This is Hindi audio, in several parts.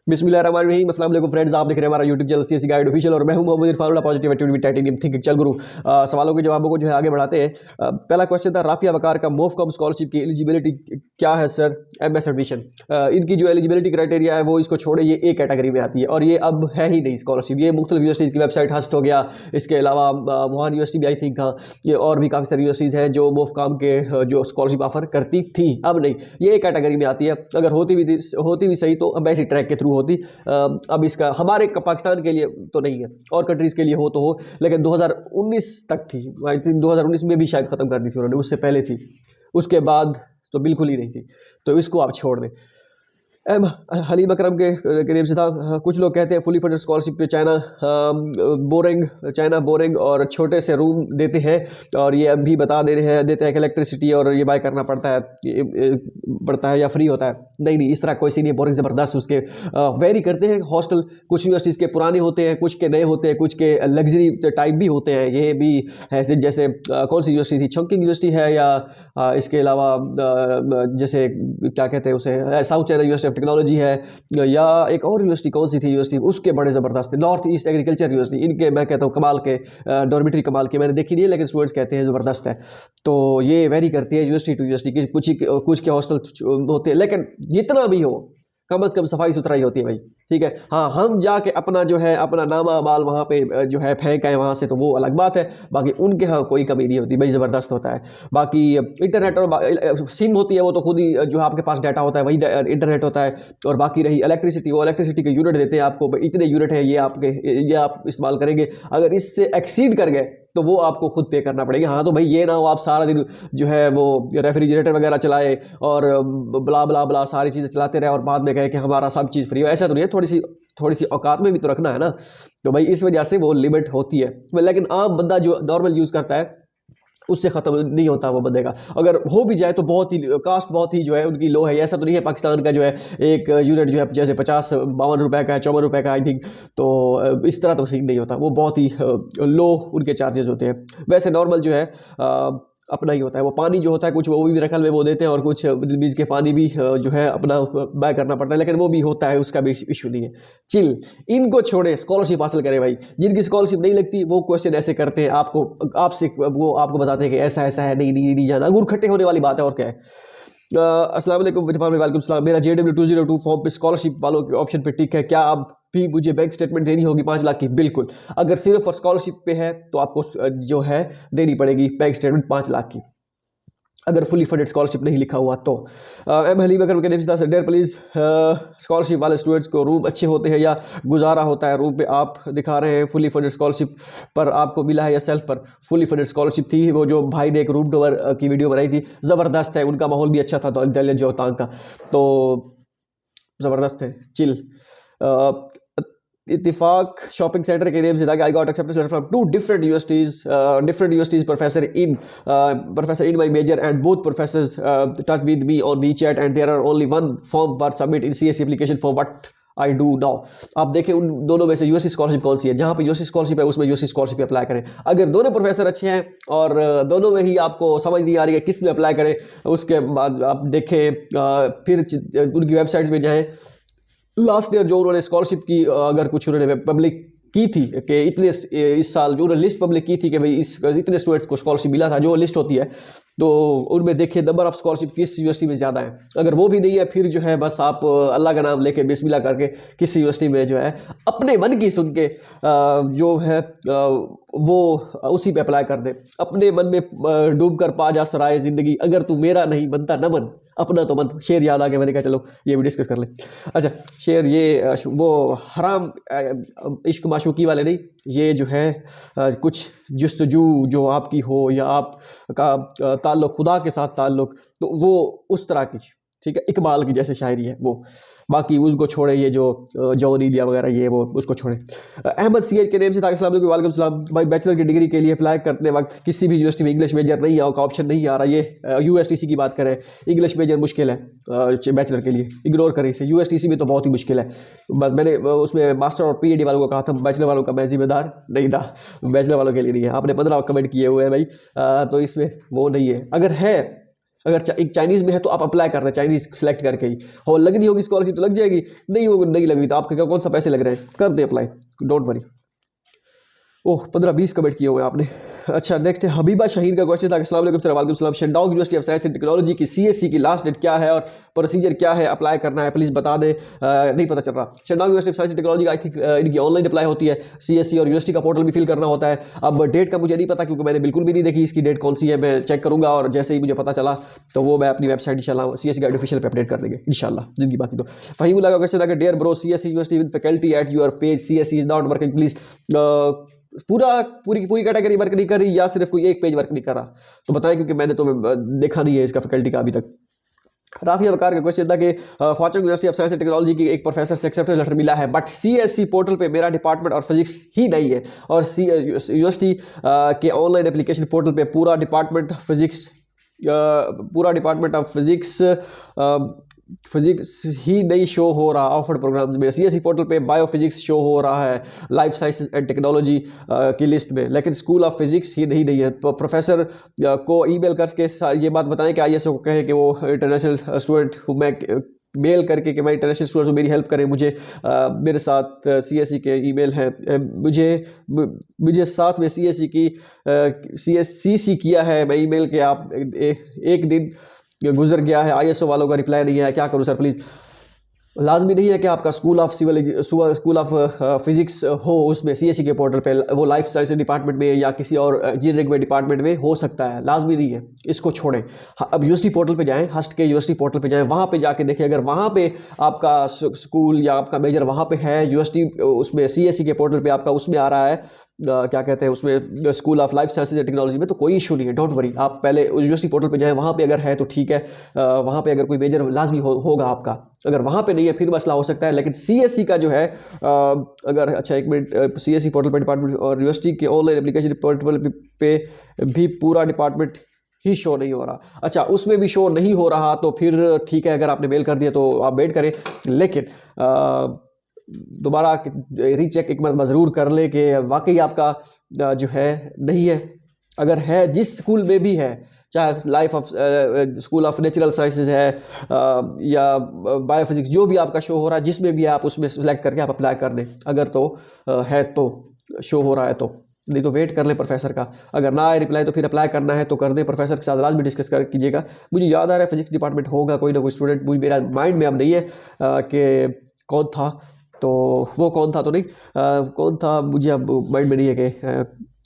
बिस्मिल्लाहिर्रहमानिर्रहीम। अस्सलाम वालेकुम फ्रेंड्स, आप देख रहे हैं हमारा YouTube channel CSE guide official और मैं हूं Mohammad Irfan positive attitude with titanium thinking. चल गुरु, सवालों के जवाबों को जो है आगे बढ़ाते हैं। पहला क्वेश्चन था राफिया वकार का मोफकॉम स्कॉलरशिप की एलिजिबिलिटी क्या है सर? MS admission. इनकी जो एलिजिबिलिटी क्राइटेरिया है वो इसको छोड़े ये ए कैटेगरी में आती है और ये अब है ही नहीं स्कॉलरशिप। ये मुख्तलिफ यूनिवर्सिटीज़ की वेबसाइट हस्ट हो गया, इसके अलावा वुहान यूनिवर्सिटी भी आई थिंक, हाँ, ये और भी काफ़ी सारी यूनिवर्सिटीज़ हैं जो मोफकॉम के जो स्कॉलरशिप ऑफर करती थी, अब नहीं, ये ए कैटेगरी में आती है। अगर होती भी सही तो अब ऐसी ट्रैक के थ्रू होती। अब इसका हमारे पाकिस्तान के लिए तो नहीं है, और कंट्रीज़ के लिए हो तो हो, लेकिन 2019 तक थी। आई थिंक 2019 में भी शायद ख़त्म कर दी थी उन्होंने, उससे पहले थी, उसके बाद तो बिल्कुल ही नहीं थी। तो इसको आप छोड़ दें। एम हलीम अकरम के करीब से था। कुछ लोग कहते हैं फुली फंडेड स्कॉलरशिप पे चाइना बोरिंग और छोटे से रूम देते हैं, और ये अभी बता देते हैं कि इलेक्ट्रिसिटी और ये बाय करना पड़ता है या फ्री होता है। नहीं, इस तरह कोई सी नहीं, बोरिंग ज़बरदस्त। उसके वेरी करते हैं हॉस्टल, कुछ यूनिवर्सिटीज़ के पुराने होते हैं, कुछ के नए होते हैं, कुछ के लग्जरी टाइप भी होते हैं। ये भी है जैसे कौन सी यूनिवर्सिटी थी, चंकिंग यूनिवर्सिटी है, या इसके अलावा जैसे क्या कहते हैं उसे, south China university of technology है, या एक और यूनिवर्सिटी कौन सी थी यूनिवर्सिटी, उसके बड़े ज़बरदस्त थे, नॉर्थ ईस्ट एग्रीकल्चर यूनिवर्सिटी। इनके मैं कहता हूँ कमाल के, डॉर्मेटरी कमाल के, मैंने देखी नहीं है लेकिन स्टूडेंट्स कहते हैं ज़बरदस्त है। तो ये वेरी करती है यूनिवर्सिटी टू यूनिवर्सिटी की, कुछ के हॉस्टल होते हैं, लेकिन जितना भी हो कम से कम सफाई सुथराई होती है भाई, ठीक है। हाँ, हम जाके अपना जो है अपना नामा माल वहाँ पे जो है फेंक आए वहाँ से, तो वो अलग बात है। बाकी उनके यहाँ कोई कमी नहीं होती भाई, ज़बरदस्त होता है। बाकी इंटरनेट और सिम होती है, वो तो खुद ही जो आपके पास डाटा होता है वही इंटरनेट होता है। और बाकी रही इलेक्ट्रिसिटी, वो इलेक्ट्रिसिटी के यूनिट देते हैं आपको, इतने यूनिट है ये आप इस्तेमाल करेंगे, अगर इससे एक्सीड कर गए तो वो आपको खुद पे करना पड़ेगा। हाँ, तो भाई ये ना हो आप सारा दिन जो है वो रेफ्रिजरेटर वगैरह चलाए और ब्ला ब्ला ब्ला सारी चीज़ें चलाते रहे और बाद में कहे कि हमारा सब चीज़ फ्री हो, ऐसा तो नहीं है। थोड़ी सी औकात में भी तो रखना है ना। तो भाई इस वजह से वो लिमिट होती है। लेकिन आम बंदा जो नॉर्मल यूज़ करता है उससे ख़त्म नहीं होता वो बंदे का। अगर हो भी जाए तो बहुत ही कास्ट बहुत ही जो है उनकी लो है। ऐसा तो नहीं है पाकिस्तान का जो है एक यूनिट जो है जैसे 50-52 रुपए का है, 54 रुपए का आई थिंक। तो इस तरह तो सीन नहीं होता, वो बहुत ही लो उनके चार्जेस होते हैं। वैसे नॉर्मल जो है अपना ही होता है। वो पानी जो होता है कुछ वो भी रखल में वो देते हैं, और कुछ बीच के पानी भी जो है अपना बाय करना पड़ता है, लेकिन वो भी होता है, उसका भी इशू नहीं है। चिल, इनको छोड़े, स्कॉलरशिप हासिल करें भाई। जिनकी स्कॉलरशिप नहीं लगती वो क्वेश्चन ऐसे करते हैं वो आपको बताते हैं कि ऐसा ऐसा है, नहीं जाना, अंगूर खट्टे होने वाली बात है, और क्या है। अस्सलाम वालेकुम वालेकुम सलाम। मेरा JW202 फॉर्म पे स्कॉलरशिप वालों के ऑप्शन पे टिक है, क्या अब भी मुझे बैंक स्टेटमेंट देनी होगी 5 लाख की? बिल्कुल। अगर सिर्फ और स्कॉलरशिप पे है तो आपको जो है देनी पड़ेगी बैंक स्टेटमेंट 5 लाख की, अगर फुली फंडेड स्कॉलरशिप नहीं लिखा हुआ तो। एम हलीम अगर डेयर प्लीज़, स्कॉलरशिप वाले स्टूडेंट्स को रूम अच्छे होते हैं या गुजारा होता है? रूम पे आप दिखा रहे हैं फुली फंडेड स्कॉलरशिप पर आपको मिला है या सेल्फ पर? फुली फंडेड स्कॉलरशिप थी, वो जो भाई ने एक रूम टूर की वीडियो बनाई थी, ज़बरदस्त है, उनका माहौल भी अच्छा था, तो दिल्ली जो तांग का, तो ज़बरदस्त है। चिल। इत्तिफाक शॉपिंग सेंटर के नेम से था कि I got accepted letter from 2 different universities professor in my major, and both professors talk with me on WeChat, and there are only one form for submit in CSE application for what I do now। आप देखें उन दोनों में से यूएससी स्कॉलरशिप कौन सी है, जहाँ पे यूएससी स्कॉलरशिप है उसमें यूएससी स्कॉलरशिप पे अप्लाई करें। अगर दोनों प्रोफेसर अच्छे हैं और दोनों में ही आपको समझ नहीं आ रही है किस में अप्लाई करें, उसके बाद आप देखें, फिर उनकी वेबसाइट में जाएँ। लास्ट ईयर जो उन्होंने स्कॉलरशिप की, अगर कुछ उन्होंने पब्लिक की थी कि इतने इस साल जो उन्होंने लिस्ट पब्लिक की थी कि भाई इतने स्टूडेंट्स को स्कॉलरशिप मिला था, जो लिस्ट होती है, तो उनमें देखिए नंबर ऑफ स्कॉलरशिप किस यूनिवर्सिटी में ज़्यादा है। अगर वो भी नहीं है फिर जो है बस आप अल्लाह का नाम लेके बिस्मिल्लाह करके किसी यूनिवर्सिटी में जो है अपने मन की सुन के जो है वो उसी पे अप्लाई कर दे। अपने मन में डूब कर पा जा सराय ज़िंदगी, अगर तू मेरा नहीं बनता न बन अपना तो मन। शेर याद आ गया, मैंने कहा चलो ये भी डिस्कस कर लें। अच्छा, शेर ये वो हराम इश्क माशूकी वाले नहीं, ये जो है कुछ जस्तजू जो आपकी हो या आपका ताल्लुक़ खुदा के साथ ताल्लुक़, तो वो उस तरह की, ठीक है, इकबाल की जैसे शायरी है वो। बाकी उसको छोड़े, ये जो जॉन इंडिया वगैरह ये वो उसको छोड़े। अहमद सीएच के नेम से था, अस्सलाम वालेकुम। वालेकुम सलाम भाई। बैचलर की डिग्री के लिए अप्लाई करते वक्त किसी भी यूनिवर्सिटी में इंग्लिश मेजर नहीं है का ऑप्शन नहीं आ रहा। ये यूएसटीसी की बात करें, इंग्लिश मेजर मुश्किल है बैचलर के लिए, इग्नोर करें इसे। यूएसटीसी में तो बहुत ही मुश्किल है। बस मैंने उसमें मास्टर और PhD वालों को कहा था, बैचलर वालों का मैं जिम्मेदार नहीं था, बैचलर वालों के लिए नहीं है। आपने 15 कमेंट किए हुए हैं भाई, तो इसमें वो नहीं है। अगर है अगर एक चाइनीज़ में है तो आप अप्लाई कर रहे हैं चाइनीज़ सेलेक्ट करके ही, और लगनी होगी स्कॉलरशिप तो लग जाएगी, नहीं होगी नहीं लगी तो आपके कौन सा पैसे लग रहे हैं, कर they apply, don't worry. Oh 15-20 comment किए हुए आपने। अच्छा नेक्स्ट है हबीबा शाहीन का क्वेश्चन था, अस्सलाम वालेकुम सर। वालेकुम सलाम। Shandong university of science and technology की सीएससी की लास्ट डेट क्या है और प्रोसीजर क्या है, अप्लाई करना है प्लीज़ बता दें, नहीं पता चल रहा। Shandong university of science and technology I think इनकी ऑनलाइन अप्लाई होती है सीएससी, और यूनिवर्सिटी का पोर्टल भी फिल करना होता है। अब डेट का मुझे नहीं पता क्योंकि मैंने बिल्कुल भी नहीं देखी इसकी डेट कौन सी है, मैं चेक करूँगा और जैसे ही मुझे पता चला तो वो मैं अपनी वेबसाइट इंशाल्लाह सीएससी गाइड ऑफिशियल पे अपडेट कर देंगे इंशाल्लाह जिंदगी बाकी। तो फहीमुल्लाह का क्वेश्चन था कि dear bro CSC university with faculty at your page CSC is not working please, पूरी कैटेगरी वर्क नहीं कर रही या सिर्फ कोई एक पेज वर्क नहीं कर रहा, तो बताएं क्योंकि मैंने तो देखा नहीं है इसका फैकल्टी का अभी तक। राफिया वकार का क्वेश्चन था कि Khwaja university of science and technology की एक प्रोफेसर से एक्सेप्टेंस लेटर मिला है बट सीएससी पोर्टल पे मेरा डिपार्टमेंट और फिजिक्स ही नहीं है, और यूनिवर्सिटी के ऑनलाइन एप्लीकेशन पोर्टल पे पूरा डिपार्टमेंट ऑफ फिजिक्स ही नहीं शो हो रहा ऑफर्ड प्रोग्राम्स में। सीएससी पोर्टल पे बायोफिजिक्स शो हो रहा है लाइफ साइंसेज एंड टेक्नोलॉजी की लिस्ट में, लेकिन स्कूल ऑफ फिजिक्स ही नहीं है। तो प्रोफेसर को ईमेल करके ये बात बताएं कि आईएसओ को कहे कि वो इंटरनेशनल स्टूडेंट हूँ मैं, मेल करके कि मैं इंटरनेशनल स्टूडेंट हूँ मेरी हेल्प करें, मुझे मेरे साथ सीएससी के ईमेल हैं, मुझे साथ में सीएससी की सीसी किया है मैं ईमेल के, आप एक दिन गुजर गया है आईएसओ वालों का रिप्लाई नहीं है, क्या करूं सर प्लीज़। लाजमी नहीं है कि आपका स्कूल ऑफ फिजिक्स हो उसमें सीएससी के पोर्टल पे, वो लाइफ साइंस डिपार्टमेंट में या किसी और इंजीनियरिंग में डिपार्टमेंट में हो सकता है, लाजमी नहीं है, इसको छोड़ें। अब यूनिवर्सिटी पोर्टल पे जाएं, हस्ट के यूनिवर्सिटी पोर्टल पे जाएं, वहाँ पे जाके देखिए अगर वहाँ पे आपका स्कूल या आपका मेजर वहाँ पे है यूनिवर्सिटी उसमें सीएससी के पोर्टल पे आपका उसमें आ रहा है क्या कहते हैं उसमें school of life sciences and technology में, तो कोई इशू नहीं है, डोंट वरी। आप पहले यूनिवर्सिटी पोर्टल पे जाएं, वहाँ पे अगर है तो ठीक है, वहाँ पे अगर कोई मेजर लाजमी होगा आपका, अगर वहाँ पे नहीं है फिर मसला हो सकता है। लेकिन सीएससी का जो है अगर अच्छा एक मिनट, सीएससी पोर्टल पे डिपार्टमेंट और यूनिवर्सिटी के ऑनलाइन एप्लीकेशन पोर्टल पे भी पूरा डिपार्टमेंट ही शो नहीं हो रहा। अच्छा उसमें भी शो नहीं हो रहा तो फिर ठीक है, अगर आपने मेल कर दिया तो आप वेट करें, लेकिन दोबारा रीचेक एक बार ज़रूर कर ले कि वाकई आपका जो है नहीं है। अगर है जिस स्कूल में भी है, चाहे life of school of natural sciences है या बायोफिजिक्स, जो भी आपका शो हो रहा है जिसमें भी है आप उसमें सेलेक्ट करके आप अप्लाई कर दें, अगर तो है तो शो हो रहा है तो, नहीं तो वेट कर ले प्रोफेसर का, अगर ना आए रिप्लाई तो फिर अप्लाई करना है तो कर दे। प्रोफेसर के साथ लाजमी डिस्कस कर कीजिएगा। मुझे याद आ रहा है फिजिक्स डिपार्टमेंट होगा कोई ना कोई स्टूडेंट, मुझे मेरा माइंड में अब नहीं है कि कौन था, तो वो कौन था तो नहीं कौन था मुझे अब माइंड में नहीं है कि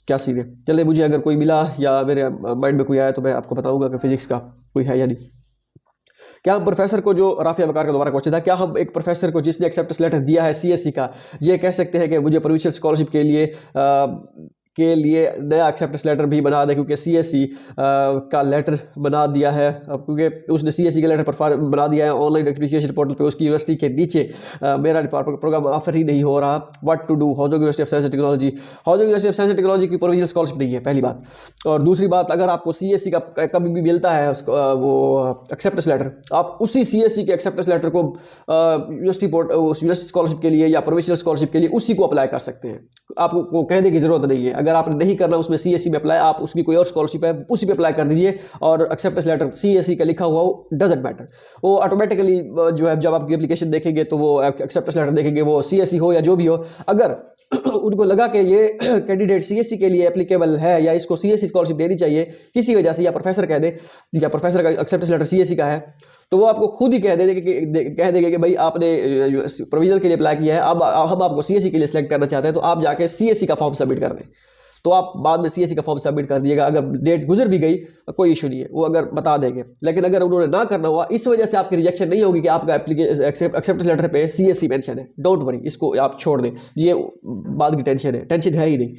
क्या सीन है। चले मुझे अगर कोई मिला या मेरे माइंड में कोई आया तो मैं आपको बताऊंगा कि फिजिक्स का कोई है या नहीं। क्या हम प्रोफेसर को, जो राफिया बकार का दोबारा क्वेश्चन था, क्या हम एक प्रोफेसर को जिसने एक्सेप्टेंस लेटर दिया है सीएससी का, ये कह सकते हैं कि मुझे प्रोविंशियल स्कॉलरशिप के लिए नया एक्सेप्टेंस लेटर भी बना दे, क्योंकि सीएससी का लेटर बना दिया है, क्योंकि उसने सीएससी का लेटर बना दिया है ऑनलाइन एप्लीकेशन पोर्टल पे, उसकी यूनिवर्सिटी के नीचे मेरा प्रोग्राम ऑफर ही नहीं हो रहा, what to do. Housing university of science and technology, housing university of science and technology की प्रोविंशियल स्कॉलरशिप नहीं है, पहली बात। और दूसरी बात, अगर आपको सीएससी का कभी भी मिलता है वो एक्सेप्टेंस लेटर, आप उसी सीएससी के एक्सेप्टेंस लेटर को यूनिवर्सिटी स्कॉलरशिप के लिए या प्रोविंशियल स्कॉलरशिप के लिए उसी को अप्लाई कर सकते हैं, आपको कहने की जरूरत नहीं है। अगर आपने नहीं करना उसमें सीएससी में अप्लाई, आप उसकी कोई और स्कॉलरशिप है उसी पे अप्लाई कर दीजिए, और एक्सेप्टेंस लेटर सीएससी का लिखा हुआ हो डजंट मैटर, वो ऑटोमेटिकली जो है जब आपकी एप्लीकेशन देखेंगे तो वो एक्सेप्टेंस लेटर देखेंगे, वो सीएससी हो या जो भी हो, अगर उनको लगा कि ये कैंडिडेट सीएससी के लिए एप्लीकेबल है या इसको सीएससी स्कॉलरशिप देनी चाहिए किसी वजह से, या प्रोफेसर कह दे या प्रोफेसर का एक्सेप्टेंस लेटर सीएससी का है, तो वो आपको खुद ही कह देंगे कि भाई आपने प्रोविजनल के लिए अप्लाई किया है, अब हम आपको सीएससी के लिए सिलेक्ट करना चाहते हैं, तो आप जाके सीएससी का फॉर्म सबमिट कर दें। तो आप बाद में सीएससी का फॉर्म सबमिट कर दिएगा, अगर डेट गुजर भी गई कोई इशू नहीं है, वो अगर बता देंगे। लेकिन अगर उन्होंने ना करना हुआ, इस वजह से आपकी रिजेक्शन नहीं होगी कि आपका एक्सेप्टेंस लेटर पे सीएससी मेंशन है, डोंट वरी, इसको आप छोड़ दें, ये बाद की टेंशन है ही नहीं।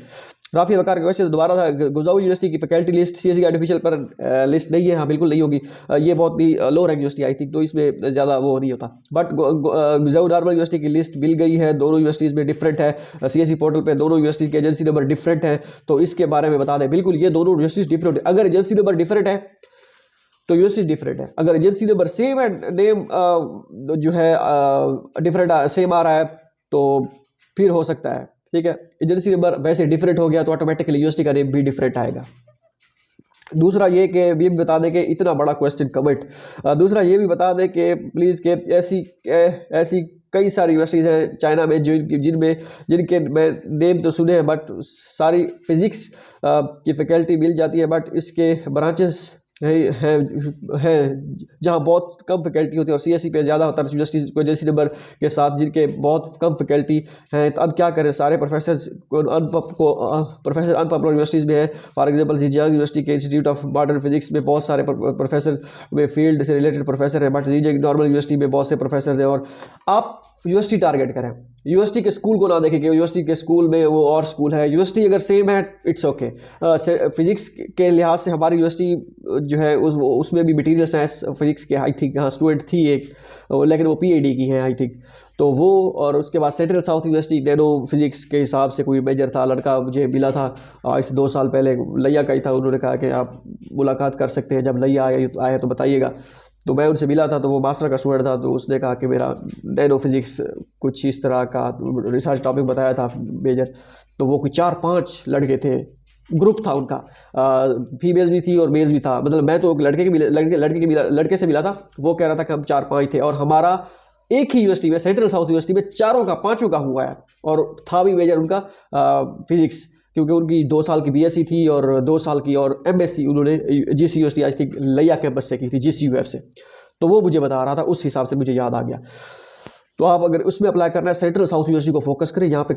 राफिया वकार का क्वेश्चन दोबारा था, गुजाऊ यूनिवर्सिटी की फैकल्टी लिस्ट सीएससी का आर्टिफिशियल पर लिस्ट नहीं है, हाँ बिल्कुल नहीं होगी, ये बहुत ही लो रैंक यूनिवर्सिटी आई थी तो इसमें ज़्यादा वो नहीं होता, बट गुजाऊ नॉर्मल यूनिवर्सिटी की लिस्ट मिल गई है, दोनों यूनिवर्सिटीज़ में डिफरेंट है, सीएससी पोर्टल पे दोनों यूनिवर्सिटी के एजेंसी नंबर डिफरेंट है, तो इसके बारे में बता दें, बिल्कुल ये दोनों यूनिवर्सिटीज़ डिफरेंट है। अगर एजेंसी नंबर डिफरेंट है तो यूनिवर्सिटी डिफरेंट है, अगर एजेंसी नंबर सेम है, नेम जो है डिफरेंट सेम आ रहा है तो फिर हो सकता है, ठीक है। एजेंसी नंबर वैसे डिफरेंट हो गया तो ऑटोमेटिकली यूनिवर्सिटी का नेम भी डिफरेंट आएगा। दूसरा ये कि ये भी बता दें कि इतना बड़ा क्वेश्चन कमेंट, दूसरा ये भी बता दें कि प्लीज़ कि ऐसी कई सारी यूनिवर्सिटीज़ हैं चाइना में जिनके मैं नेम तो सुने हैं, बट सारी फिज़िक्स की फैकल्टी मिल जाती है, बट इसके ब्रांचेस है जहाँ बहुत कम फैकल्टी होती है और सीएससी पे ज़्यादा होता है यूनिवर्सिटीज़ को जैसी नंबर के साथ जिनके बहुत कम फैकल्टी हैं। तो अब क्या करें, सारे प्रोफेसर अनपॉपुलर यूनिवर्सिटीज़ में है। फॉर एग्जांपल जीजियांग यूनिवर्सिटी के इंस्टीट्यूट ऑफ मॉडर्न फिजिक्स में बहुत सारे प्रोफेसर में फील्ड से रिलेटेड प्रोफेसर हैं, बट जीजियांग नॉर्मल यूनिवर्सिटी में बहुत से प्रोफेसर हैं। और आप यूनिवर्सिटी टारगेट करें, यूनिवर्सिटी के स्कूल को ना देखें कि यूनिवर्सिटी के स्कूल में वो और स्कूल है। यूनिवर्सिटी अगर सेम है इट्स ओके। फिजिक्स के लिहाज से हमारी यूनिवर्सिटी जो है उसमें भी मटीरियल साइंस फिजिक्स के आई थिंक हाँ स्टूडेंट थी एक, लेकिन वो पीएडी की है आई थिंक। तो वो और उसके बाद central south university nano physics के हिसाब से कोई मेजर था, लड़का मुझे मिला था इससे 2 साल पहले, लैया का ही था। उन्होंने कहा कि आप मुलाकात कर सकते हैं, जब लैया आए तो बताइएगा। तो मैं उनसे मिला था, तो वो मास्टर का स्टूडेंट था, तो उसने कहा कि मेरा नैनो फिजिक्स कुछ इस तरह का रिसर्च टॉपिक बताया था मेजर। तो वो कोई 4-5 लड़के थे, ग्रुप था उनका, फीमेल्स भी थी और मेल्स भी था। मतलब मैं तो लड़के से मिला था, वो कह रहा था कि हम 4-5 थे, और हमारा एक ही यूनिवर्सिटी में सेंट्रल साउथ यूनिवर्सिटी में 4 का हुआ है, और था भी मेजर उनका फिजिक्स, क्योंकि उनकी 2 साल की बीएससी थी और 2 साल की और एमएससी उन्होंने जीसी यूनिवर्सिटी आज की लैया कैंपस से की थी, जीसीयूएफ से। तो वो मुझे बता रहा था, उस हिसाब से मुझे याद आ गया। तो आप अगर उसमें अप्लाई करना है सेंट्रल साउथ यूनिवर्सिटी को फोकस करें। यहाँ पे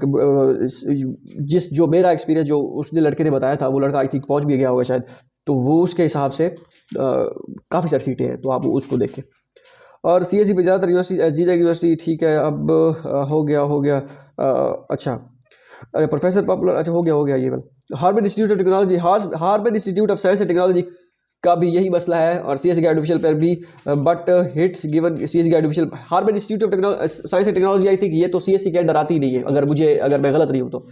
जो मेरा एक्सपीरियंस जो उसने लड़के ने बताया था, वो लड़का आई थिंक पहुँच भी गया होगा शायद, तो वो उसके हिसाब से काफ़ी सारी सीटें हैं, तो आप उसको देखें। और सीएससी पे ज़्यादातर यूनिवर्सिटी जीजा यूनिवर्सिटी ठीक है। अब हो गया अच्छा प्रोफेसर पॉपुलर, अच्छा हो गया ये वाला। Harvard institute of technology, Harvard institute of science and technology का भी यही मसला है, और सीएससी गाइड ऑफिशियल पर भी, but hits given CSC guide official. Harvard institute of science and technology I think ये तो सीएससी के अंडर आती ही नहीं है, अगर मैं गलत नहीं हूँ तो।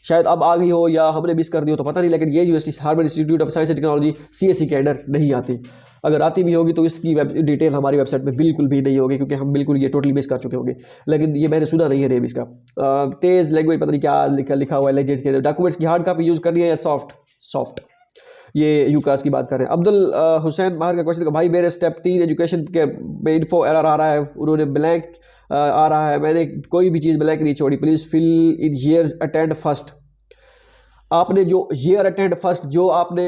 शायद अब आ गई हो या हमने मिस कर दी हो तो पता नहीं, लेकिन ये university Harvard institute of science and technology CSC के अंडर नहीं आती। अगर आती भी होगी तो इसकी डिटेल हमारी वेबसाइट में बिल्कुल भी नहीं होगी, क्योंकि हम बिल्कुल ये टोटली मिस कर चुके होंगे। लेकिन ये मैंने सुना नहीं है नेम इसका। तेज लैंग्वेज पता नहीं क्या लिखा हुआ है, लेजेंड्स के डॉक्यूमेंट्स की हार्ड कॉपी यूज़ करनी है या सॉफ्ट। ये यूकास की बात कर रहे हैं। अब्दुल हुसैन बाहर का क्वेश्चन, भाई मेरे स्टेप 3 एजुकेशन के में इन्फो एरर आ रहा है, उन्होंने ब्लैंक आ रहा है, मैंने कोई भी चीज़ ब्लैंक नहीं छोड़ी, please fill in years attend first. आपने जो ईयर अटेंड फर्स्ट जो आपने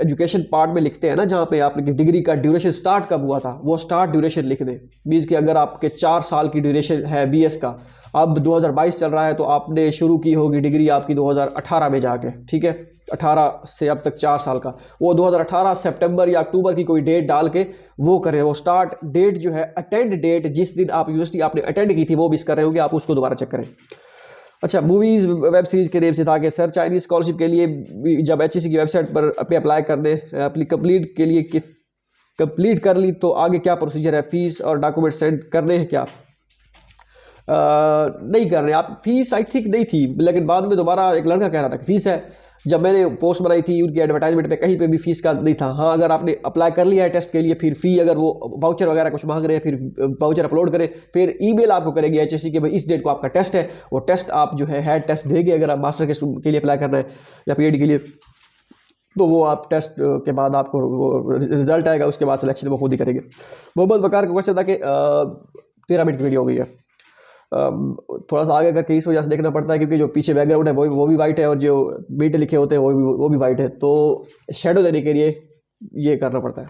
एजुकेशन पार्ट में लिखते हैं ना, जहाँ पे आपने डिग्री का ड्यूरेशन स्टार्ट कब हुआ था, वो स्टार्ट ड्यूरेशन लिख दें। मीन्स कि अगर आपके 4 साल की ड्यूरेशन है बीएस का, अब 2022 चल रहा है, तो आपने शुरू की होगी डिग्री आपकी 2018 में जाके, ठीक है, 18 से अब तक 4 साल का, वो 2018 सितंबर या अक्टूबर की कोई डेट डाल के वो करें। वो स्टार्ट डेट जो है, अटेंड डेट जिस दिन आप यूनिवर्सिटी आपने अटेंड की थी वो मिस कर रहे होंगे, आप उसको दोबारा चेक करें। अच्छा, मूवीज़ वेब सीरीज़ के नेम से था कि सर चाइनीज़ स्कॉलरशिप के लिए जब एचईसी की वेबसाइट पर अप्लाई करने कंप्लीट कर ली तो आगे क्या प्रोसीजर है, फीस और डॉक्यूमेंट सेंड करने हैं क्या? नहीं कर रहे आप, फीस आई थिंक नहीं थी, लेकिन बाद में दोबारा एक लड़का कह रहा था कि फीस है। जब मैंने पोस्ट बनाई थी उनकी एडवर्टाइजमेंट पे कहीं पे भी फीस का नहीं था। हाँ, अगर आपने अप्लाई कर लिया है टेस्ट के लिए, फिर फी अगर वो वाउचर वगैरह कुछ मांग रहे हैं, फिर वाउचर अपलोड करें, फिर ईमेल आपको करेगी एचएससी के भाई इस डेट को आपका टेस्ट है। वो टेस्ट आप जो है टेस्ट देंगे अगर आप मास्टर के लिए अप्लाई करना है या पीएचडी के लिए, तो वो आप टेस्ट के बाद आपको वो रिजल्ट आएगा, उसके बाद सिलेक्शन वो खुद ही करेंगे। मोहम्मद वकार का क्वेश्चन था कि 13 मिनट की वीडियो हो गई है, थोड़ा सा आगे करके इस वजह से देखना पड़ता है क्योंकि जो पीछे बैकग्राउंड है वो भी वाइट है और जो बीट लिखे होते हैं वो भी वाइट है, तो शेडो देने के लिए ये करना पड़ता है।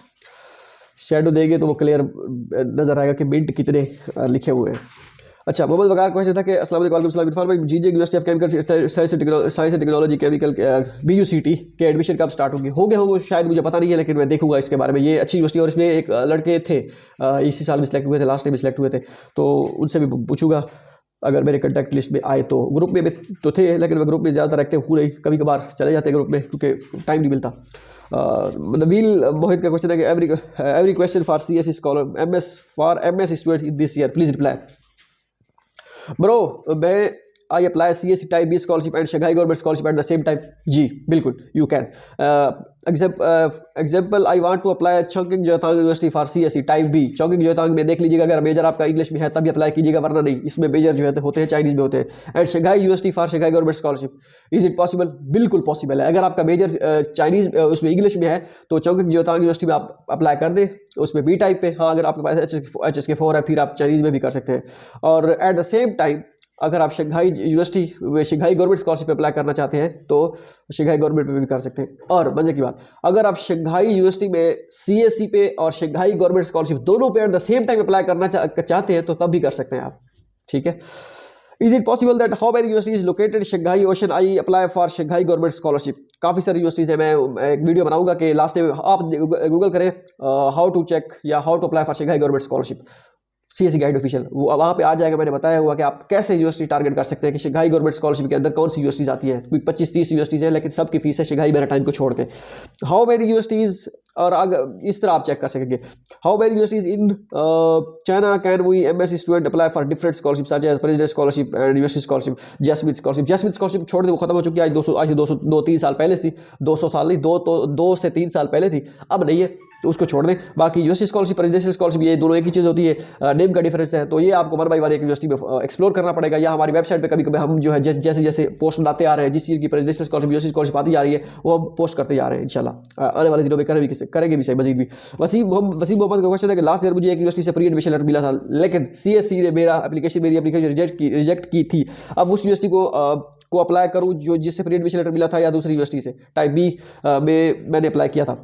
शेडो देंगे तो वो क्लियर नज़र आएगा कि मिंट कितने लिखे हुए हैं। अच्छा, मोहम्मद वकार क्वेश्चन था कि अस्सलाम वालेकुम इरफान भाई, जीजे university of chemical science and technology chemical BUCT के एडमिशन कब स्टार्ट होंगे? हो गए होंगे शायद, मुझे पता नहीं है, लेकिन मैं देखूंगा इसके बारे में। ये अच्छी यूनिवर्सिटी और इसमें एक लड़के थे इसी साल में सिलेक्ट हुए थे, लास्ट टाइम सिलेक्ट हुए थे, तो उनसे भी पूछूंगा अगर मेरे कंटेक्ट लिस्ट में आए तो। ग्रुप में तो थे, लेकिन मैं ग्रुप में ज़्यादातर एक्टिव हूँ नहीं, कभी कभार चले जाते हैं ग्रुप में क्योंकि टाइम नहीं मिलता। नबील मोहित का क्वेश्चन है कि every question for CSC scholar MS student this year please reply. Bro, मैं I apply CSE type B scholarship and Shanghai government scholarship at the same time? जी बिल्कुल, you can. Example, I want to apply Chongqing Jiaotong university for CSE type B. Chongqing Jiaotong में देख लीजिएगा, अगर मेजर आपका इंग्लिश में है तभी अप्लाई कीजिएगा, वरना नहीं। इसमें मेजर जो है होते हैं चाइनीज में होते हैं। And Shanghai university for Shanghai government scholarship, is it possible? बिल्कुल पॉसिबल है। अगर आपका मेजर चाइनीज उसमें इंग्लिश में है तो चौकिंग जोतांग यूनिवर्सिटी में आप अप्लाई कर दें, उसमें बी टाइप पे। हाँ, अगर आपके पास HSK 4 है फिर आप चाइनीज में भी कर सकते हैं। और एट द सेम टाइम अगर आप शंघाई यूनिवर्सिटी में शंघाई गवर्नमेंट स्कॉलरशिप पे अप्लाई करना चाहते हैं तो शंघाई गवर्नमेंट में भी कर सकते हैं। और मजे की बात, अगर आप शंघाई यूनिवर्सिटी में CSE पे और शंघाई गवर्नमेंट स्कॉलरशिप दोनों पे eight the same time apply करना चाहते हैं तो तब भी कर सकते हैं आप, ठीक है। Is it possible that how many universities located Shanghai ocean I apply for Shanghai government scholarship? काफ़ी सारी यूनिवर्सिटीज है। मैं एक वीडियो बनाऊंगा कि लास्ट में आप गूगल करें हाउ टू चेक या how to apply for Shanghai government scholarship, CSE guide official, वो वहाँ पे आ जाएगा। मैंने बताया हुआ कि आप कैसे यूनिवर्सिटी टारगेट कर सकते हैं कि शंघाई गवर्नमेंट स्कॉलरशिप के अंदर कौन सी यूनिवर्सिटीज आती है। कोई 25-30 यूनिवर्सिटीज है, लेकिन सबकी फीस है शंघाई मैरीटाइम को छोड़ के। हाउ मेनी यूनिवर्सिटीज, और अगर इस तरह आप चेक कर सकेंगे, how many universities in China can we MSc student apply for different scholarship such as president scholarship and university scholarship, jasmine scholarship. Jasmine scholarship छोड़ दे, वो खत्म हो चुकी है। आज से 200-3 साल पहले थी। 200 साल नहीं, 2 से 3 साल पहले थी, अब नहीं है, तो उसको छोड़ दें। बाकी यूनिवर्सिटी स्कॉलरशिप, प्रेसिडेंशियल स्कॉलरशिप, ये दोनों एक ही चीज़ होती है, नेम का डिफरेंस है। तो ये आपको 1 बाय 1 एक यूनिवर्सिटी में एक्सप्लोर करना पड़ेगा, या हमारी वेबसाइट पे कभी कभी हम जो है जैसे जैसे पोस्ट बनाते आ रहे हैं, जिस चीज़ की प्रेसिडेंशियल स्कॉलरशिप, यूनिवर्सिटी स्कॉलरशिप आती जा रही है, वो हम पोस्ट करते जा रहे हैं। इंशाल्लाह आने वाले दिनों में करेंगे भी सही मजीद भी। वसीम मोहम्मद का क्वेश्चन है कि लास्ट ईयर मुझे एक यूनिवर्सिटी से प्री एडमिशन लेटर मिला था, लेकिन CSE ने मेरी एप्लीकेशन रिजेक्ट की थी। अब उस यूनिवर्सिटी को अप्लाई करूँ जो जिससे प्री एडमिशन लेटर मिला था, या दूसरी यूनिवर्सिटी से टाइप बी में मैंने अप्लाई किया था?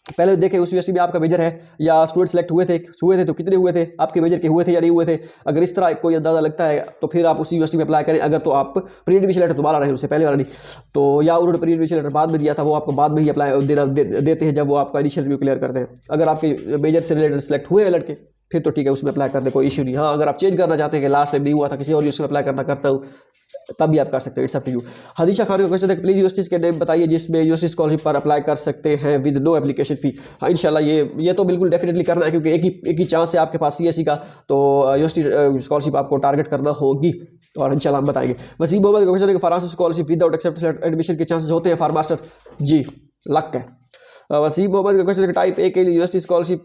पहले देखें उस यूनिवर्सिटी में आपका मेजर है या स्टूडेंट सेलेक्ट हुए थे तो कितने हुए थे, आपके मेजर के हुए थे या नहीं हुए थे। अगर इस तरह कोई अंदाजा लगता है तो फिर आप उसी यूनिवर्सिटी में अप्लाई करें। अगर तो आप प्री एडमिशन लेटर दोबारा रहे, उससे पहले वाला नहीं, तो या उन्होंने प्री एडमिशन लेटर बाद में दिया था, वो आपको बाद में ही अप्लाई देते हैं जब वो आपका इनिशियल रिव्यू क्लियर करते हैं। अगर आपके मेजर से रिलेटेड सेलेक्ट हुए हैं लड़के, फिर तो ठीक है, उसमें अप्लाई कर दे, कोई इशू नहीं। हाँ, अगर आप चेंज करना चाहते हैं कि लास्ट टाइम नहीं हुआ था, किसी और यूनिवर्सिटी में अप्लाई करता हूँ, तब भी आप कर सकते हो। It's up to you. Hadisha Khan का क्वेश्चन है, प्लीज यूनिवर्सिटीज के नेम बताइए जिसमें यूनिवर्सिटी स्कॉलरशिप पर अप्लाई कर सकते हैं विद नो एप्लीकेशन फी। हाँ, इंशाल्लाह ये तो बिल्कुल डेफिनेटली करना है, क्योंकि एक ही चांस है आपके पास CSE का, तो यूनिवर्सिटी स्कॉलरशिप आपको टारगेट करना होगी, और इंशाल्लाह हम बताएंगे। वसीम मोहम्मद का क्वेश्चन है कि forensic scholarship without acceptance admission के चांसेस होते हैं फॉर मास्टर? जी, लक है। वसीम मोहम्मद का क्वेश्चन है कि टाइप ए के लिए यूनिवर्सिटी स्कॉलरशिप,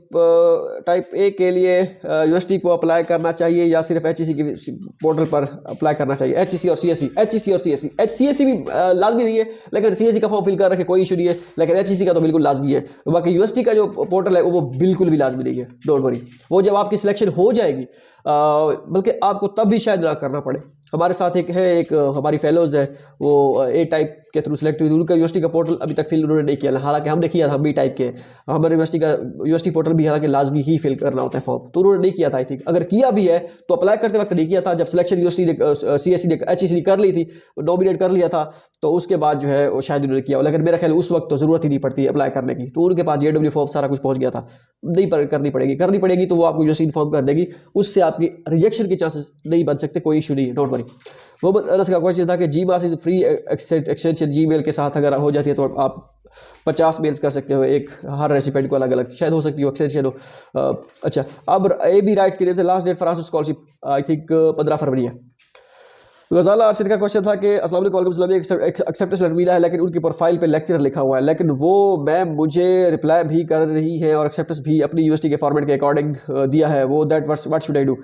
टाइप ए के लिए यूनिवर्सिटी को अप्लाई करना चाहिए या सिर्फ HEC की पोर्टल पर अप्लाई करना चाहिए? HEC और CSE भी लाजमी नहीं है, लेकिन CSE का फॉर्म फिल कर रखे कोई इशू नहीं है, लेकिन HEC का तो बिल्कुल लाजमी है। बाकी यूनिवर्सिटी का जो पोर्टल है वो बिल्कुल भी लाजमी नहीं है, डोंट वरी। वो जब आपकी सिलेक्शन हो जाएगी, बल्कि आपको तब भी शायद ना करना पड़े। हमारे साथ एक हमारी फेलोज है, वो A टाइप के थ्रू सिलेक्ट हुई, उनका यूनिवर्सिटी का पोर्टल अभी तक फिल उन्होंने नहीं किया, हालांकि हमने किया था, हम B टाइप के। हमारे यूनिवर्सिटी पोर्टल भी हालांकि लाजमी ही फिल करना होता है फॉर्म, तो उन्होंने नहीं किया था। आई थिंक अगर किया भी है तो अप्लाई करते वक्त नहीं किया था, जब सिलेक्शन यूनिवर्सिटी ने CSE ने HEC कर ली थी, नॉमिनेट कर लिया था, तो उसके बाद जो है वो शायद उन्होंने किया। लेकिन मेरा ख्याल उस वक्त तो जरूरत ही नहीं पड़ती अप्लाई करने की, तो उनके पास JW फॉर्म सारा कुछ पहुंच गया था। नहीं करनी पड़ेगी तो वो आपको यूनिवर्सिटी इन्फॉर्म कर देगी, उससे आपकी रिजेक्शन के चांसेस नहीं बन सकते, कोई इशू नहीं है, डोंट वरी। मोहम्मद अनस का क्वेश्चन था कि GMAS is free extension Gmail के साथ अगर हो जाती है तो आप 50 मेल्स कर सकते हो, एक हर रेसिपेंट को अलग अलग, शायद हो सकती हो एक्सटेंशन हो। अच्छा, अब AB राइट्स के लिए last date for scholarship I think 15 फरवरी है। गजाला अर्शद का क्वेश्चन था कि अस्सलाम वालेकुम, एक्सेप्टेंस लेटर मिला है लेकिन उनकी प्रोफाइल पे लेक्चर लिखा हुआ है, लेकिन वो मैम मुझे रिप्लाई भी कर रही है और एक्सेप्टेंस भी अपनी यूनिवर्सिटी के फॉर्मेट के अकॉर्डिंग दिया है, वो that what should I do?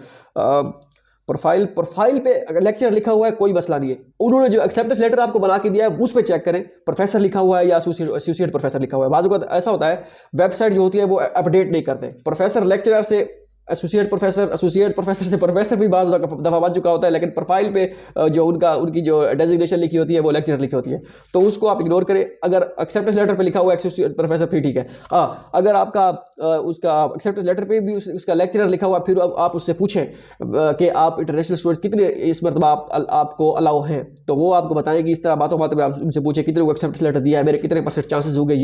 Profile पे अगर लेक्चर लिखा हुआ है कोई मसला नहीं है, उन्होंने जो एक्सेप्टेंस लेटर आपको बना के दिया है उस पर चेक करें, प्रोफेसर लिखा हुआ है या एसोसिएट प्रोफेसर लिखा हुआ है। बाज़ वक़्त ऐसा होता है वेबसाइट जो होती है वो अपडेट नहीं करते, प्रोफेसर लेक्चरर से एसोसिएट प्रोफेसर से प्रोफेसर भी बाज़ दफ़ा बन चुका होता है, लेकिन प्रोफाइल पे जो उनकी जो डेजिग्नेशन लिखी होती है वो लेक्चरर लिखी होती है, तो उसको आप इग्नोर करें। अगर एक्सेप्टेंस लेटर पे लिखा हुआ है एसोसिएट प्रोफेसर फिर ठीक है। हाँ, अगर आपका उसका एक्सेप्टेंस लेटर पे भी उसका लेक्चरर लिखा हुआ, फिर आप उससे पूछें कि आप इंटरनेशनल स्टूडेंट्स कितने इस मरतबा आपको अलाउ हैं, तो वो आपको बताएंगे। इस तरह बातों में आप उनसे पूछें कितने को एक्सेप्टेंस लेटर दिया है, मेरे कितने % चांसेस हो गए,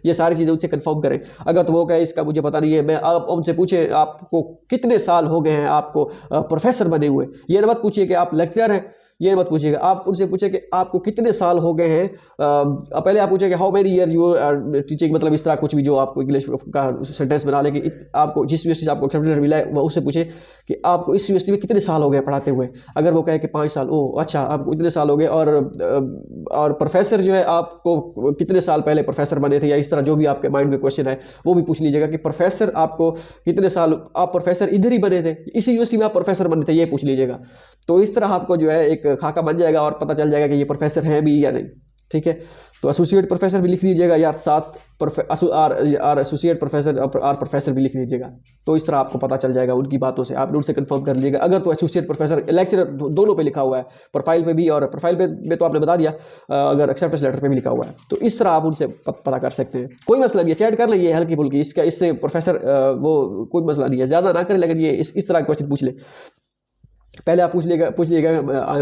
ये सारी चीज़ें उनसे कंफर्म करें। अगर तो वो कहे इसका मुझे पता नहीं है, मैं आप उनसे पूछे आपको कितने साल हो गए हैं आपको प्रोफेसर बने हुए, ये ना मत पूछिए कि आप लेक्चरर हैं ये मत पूछिएगा। आप उनसे पूछे कि आपको कितने साल हो गए हैं। पहले आप पूछे कि how many year you are teaching, मतलब इस तरह कुछ भी जो आपको इंग्लिश का सेंटेंस बना ले कि आपको जिस यूनिवर्सिटी से आपको एक्सेप्टेड लेटर मिला है, वो उससे पूछे कि आपको इस यूनिवर्सिटी में कितने साल हो गए पढ़ाते हुए। अगर वो कहे कि 5 साल, ओह अच्छा आपको इतने साल हो गए। और प्रोफेसर जो है, आपको कितने साल पहले प्रोफेसर बने थे, या इस तरह जो भी आपके माइंड में क्वेश्चन है वो भी पूछ लीजिएगा कि प्रोफेसर आपको कितने साल, आप प्रोफेसर इधर ही बने थे, इसी यूनिवर्सिटी में आप प्रोफेसर बने थे, ये पूछ लीजिएगा। तो इस तरह आपको जो है एक खाका बन जाएगा और पता चल जाएगा कि ये प्रोफेसर है भी या नहीं। ठीक है, तो एसोसिएट प्रोफेसर भी लिख लीजिएगा, या साथ आर एसोसिएट प्रोफेसर आर प्रोफेसर भी लिख लीजिएगा। तो इस तरह आपको पता चल जाएगा उनकी बातों से, आप उनसे कंफर्म कर लीजिएगा। अगर तो एसोसिएट प्रोफेसर लेक्चरर दोनों पे लिखा हुआ है, प्रोफाइल पे भी, और प्रोफाइल पे में तो आपने बता दिया, अगर एक्सेप्टेंस लेटर पे भी लिखा हुआ है, तो इस तरह आप उनसे पता कर सकते हैं। कोई मसला नहीं है, चैट कर लेंगे हल्की फुल्की, इसका इससे प्रोफेसर वो कोई मसला नहीं है, ज़्यादा ना करें, लेकिन ये इस तरह क्वेश्चन पूछ ले। पहले आप पूछ लीजिएगा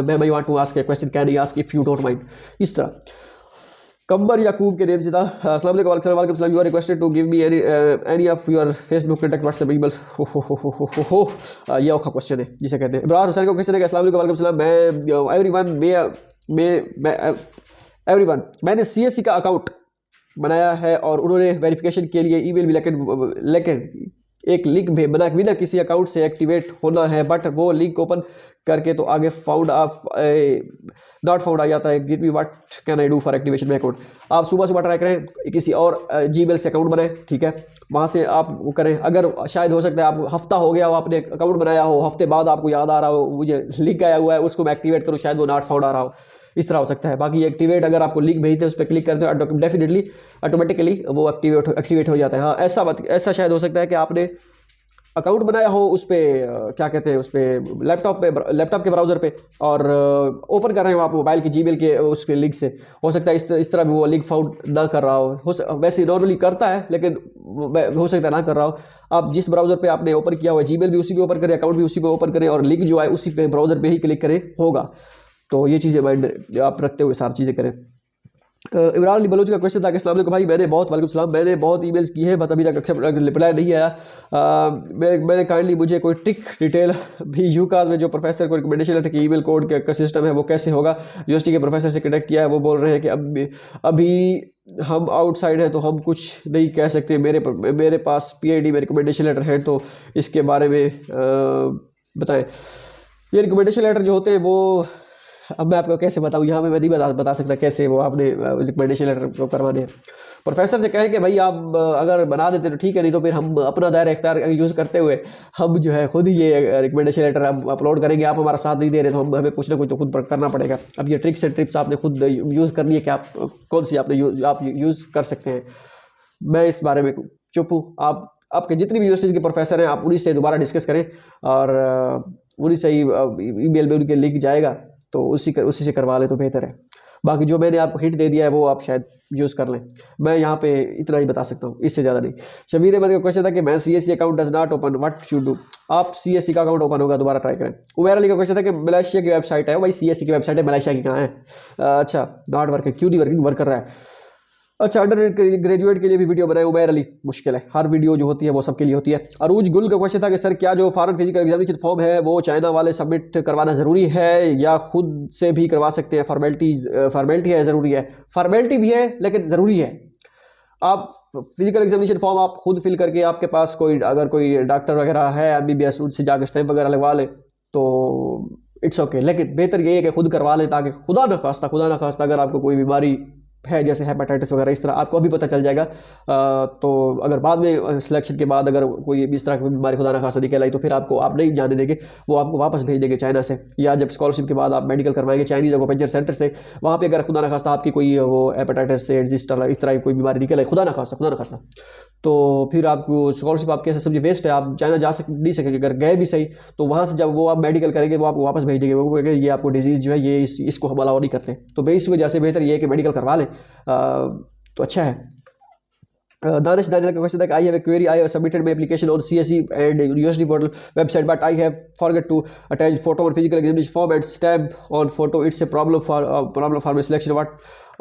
ma'am I want to ask a question, can you ask if you don't mind, इस तरह। कंबर याकूब के नेम से था। अस्सलाम वालेकुम सलाम, you are requested to give me any of your Facebook contact, WhatsApp, email. हो ये औखा क्वेश्चन है जिसे कहते हैं। इमरान हुसैन का क्वेश्चन है कि अस्सलाम वालेकुम सलाम, एवरीवन मैंने सीएससी का अकाउंट बनाया है और उन्होंने वेरिफिकेशन के लिए ईमेल भी, लेकिन एक लिंक भी बना बिना किसी अकाउंट से एक्टिवेट होना है, बट वो लिंक ओपन करके तो आगे फाउंड ऑफ नॉट फाउंड आ जाता है। Give me what can I do for activation my account. आप सुबह सुबह ट्राई करें, किसी और जीमेल से अकाउंट बनाएं, ठीक है, वहाँ से आप वो करें। अगर शायद हो सकता है आप हफ्ता हो गया हो आपने अकाउंट बनाया हो, हफ्ते बाद आपको याद आ रहा हो मुझे लिंक आया हुआ है उसको मैं एक्टिवेट करूँ, शायद वो नॉट फाउंड आ रहा हो, इस तरह हो सकता है। बाकी एक्टिवेट, अगर आपको लिंक भेजते हैं उस पर क्लिक करते हैं, डेफिनेटली ऑटोमेटिकली वो एक्टिवेट हो जाता है। हाँ, ऐसा शायद हो सकता है कि आपने अकाउंट बनाया हो उस पर, क्या कहते हैं, उस पर लैपटॉप के ब्राउज़र पे, और ओपन कर रहे हो आप मोबाइल की जीमेल के उसके लिंक से, हो सकता है इस तरह भी वो लिंक फाउंड ना कर रहा हो। वैसे नॉर्मली करता है, लेकिन हो सकता है ना कर रहा हो। आप जिस ब्राउज़र पे आपने ओपन किया हुआ है, जीमेल भी उसी पे ओपन करें, अकाउंट भी उसी पे ओपन करें, और लिंक जो है उसी पे ब्राउज़र पे ही क्लिक करें, होगा। तो ये चीज़ें माइंड आप रखते हुए सारी चीज़ें करें। इमरान अली बलोच का क्वेश्चन था कि अस्सलाम वालेकुम भाई, मैंने बहुत ईमेल्स की है बट अभी तक रिप्लाई नहीं आया। मैंने काइंडली मुझे कोई ट्रिक डिटेल भी यूकास में जो प्रोफेसर को रिकमेंडेशन लेटर की ईमेल कोड का सिस्टम है वो कैसे होगा। यूनिवर्सिटी के प्रोफेसर से कनेक्ट किया है, वो बोल रहे हैं कि अभी हम आउटसाइड हैं तो हम कुछ नहीं कह सकते। मेरे पास PID में रिकमेंडेशन लेटर है, तो इसके बारे में बताएं। ये रिकमेंडेशन लेटर जो होते हैं वो, अब मैं आपको कैसे बताऊँ, यहाँ पे मैं नहीं बता सकता कैसे वो आपने रिकमेंडेशन लेटर करवाने हैं। प्रोफेसर से कहें कि भाई आप अगर बना देते तो ठीक है, नहीं तो फिर हम अपना दायरा इख्तियार यूज़ करते हुए हम जो है खुद ही ये रिकमेंडेशन लेटर हम अपलोड करेंगे। आप हमारा साथ नहीं दे रहे तो हमें कुछ ना कुछ तो खुद करना पड़ेगा। अब ये ट्रिक्स एंड टिप्स आपने खुद यूज़ करनी है कि आप कौन सी आप यूज़ कर सकते हैं। मैं इस बारे में चुप हूँ। आपके जितनी भी यूनिवर्सिटीज़ के प्रोफेसर हैं आप उन्हीं से दोबारा डिस्कस करें, और उन्हीं से ही ईमेल में उनके लिंक जाएगा, तो उसी से करवा लें तो बेहतर है। बाकी जो मैंने आपको हिंट दे दिया है वो आप शायद यूज़ कर लें। मैं यहाँ पे इतना ही बता सकता हूँ, इससे ज़्यादा नहीं। शबीर अहमद का क्वेश्चन था कि मैं CSC account does not open, what should do. आप CSC का अकाउंट ओपन होगा, दोबारा ट्राई करें। उमैर अली का क्वेश्चन था कि मलेशिया की वेबसाइट है, भाई CSC की वेबसाइट है, मलेशिया की कहाँ है। अच्छा, नॉट वर्किंग, क्यों नहीं वर्किंग, वर्क कर रहा है। अच्छा, अंडर ग्रेजुएट के लिए भी वीडियो बनाए उमैर अली, मुश्किल है, हर वीडियो जो होती है वो सबके लिए होती है। अरूज गुल का क्वेश्चन था कि सर क्या जो फॉरेन फिजिकल एग्जामिनेशन फॉर्म है वो चाइना वाले सबमिट करवाना ज़रूरी है या खुद से भी करवा सकते हैं। फॉर्मेलिटी है, ज़रूरी है, फॉर्मेलिटी भी है लेकिन ज़रूरी है। आप फिजिकल एग्जामिनेशन फॉर्म आप खुद फिल करके, आपके पास अगर कोई डॉक्टर वगैरह है MBBS, उनसे जाकर स्टैंप वगैरह लगवा ले तो इट्स ओके, लेकिन बेहतर ये है कि खुद करवा लें, ताकि खुदा न खास्ता अगर आपको कोई बीमारी है जैसे हेपेटाइटिस वगैरह, इस तरह आपको अभी पता चल जाएगा। तो अगर बाद में सिलेक्शन के बाद अगर कोई इस तरह की बीमारी खुदा ना खासा निकल आई तो फिर आप नहीं जाने देंगे, वो आपको वापस भेज देंगे चाइना से, या जब स्कॉलरशिप के बाद आप मेडिकल करवाएंगे चाइनीज एक्यूपंक्चर सेंटर से, वहाँ पे अगर खुदा ना खास्ता आपकी कोई वो हेपेटाइटिस से इस तरह की कोई बीमारी निकल आई, खुदा ना खास्ता, तो फिर आपको स्कॉलरशिप आपके ऐसे समझिए वेस्ट है, आप चाइना नहीं सकेंगे। अगर गए भी सही तो वहाँ से जब वो आप मेडिकल करेंगे वो आपको वापस भेज देंगे, वो कहेंगे ये आपको डिजीज़ जो है ये इसको हम अलाउ नहीं करते। तो इस वजह से बेहतर ये है कि मेडिकल करवा लें, तो अच्छा है। दानिश दानिश का क्वेश्चन था कि I have a query, I have submitted my application on CSE and university portal website but I have forget to attach photo on physical examination form and stamp on photo, it's a problem for my selection, what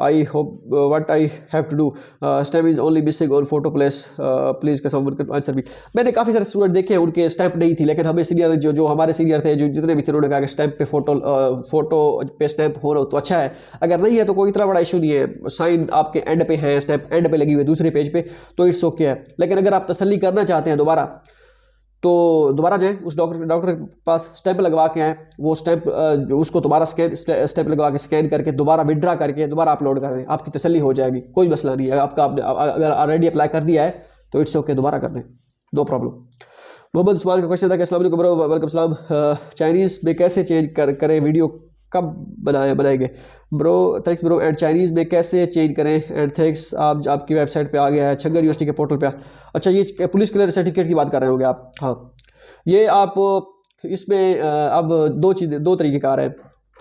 I hope what I have to do, stamp is only missing on photo place, please का समवन आंसर भी। मैंने काफ़ी सारे स्टूडेंट देखे हैं उनके स्टैम्प नहीं थी, लेकिन हमें सीनियर जो हमारे सीनियर थे, जो जितने भी थे, उन्होंने कहा कि स्टैम्प पे फोटो पे स्टैम्प हो तो अच्छा है, अगर नहीं है तो कोई इतना बड़ा इशू नहीं है, साइन आपके एंड पे है, स्टैम्प एंड पे लगी हुई है दूसरे पेज पे, तो इट्स ओके है। लेकिन अगर आप तसल्ली करना चाहते हैं दोबारा, तो दोबारा जाएं उस डॉक्टर के पास, स्टैंप लगवा के आए, वो स्टैंप उसको दोबारा स्टैंप लगवा के स्कैन करके दोबारा विड्रा करके दोबारा अपलोड कर दें, आपकी तसल्ली हो जाएगी, कोई मसला नहीं है। अगर ऑलरेडी अप्लाई कर दिया है तो इट्स ओके, दोबारा कर दें, नो प्रॉब्लम। मोहम्मद उस्मान का क्वेश्चन था कि अस्सलाम वालेकुम ब्रो, वालेकुम सलाम, चाइनीज़ में कैसे चेंज करें वीडियो, कब बनाएंगे bro, thanks bro, and Chinese में कैसे चेंज करें, एंड थैंक्स, आप आपकी वेबसाइट पे आ गया है, छंगर यूनिवर्सिटी के पोर्टल पे। अच्छा, ये पुलिस क्लियर सर्टिफिकेट की बात कर रहे होंगे आप, हाँ, ये आप इसमें अब दो तरीके कार है।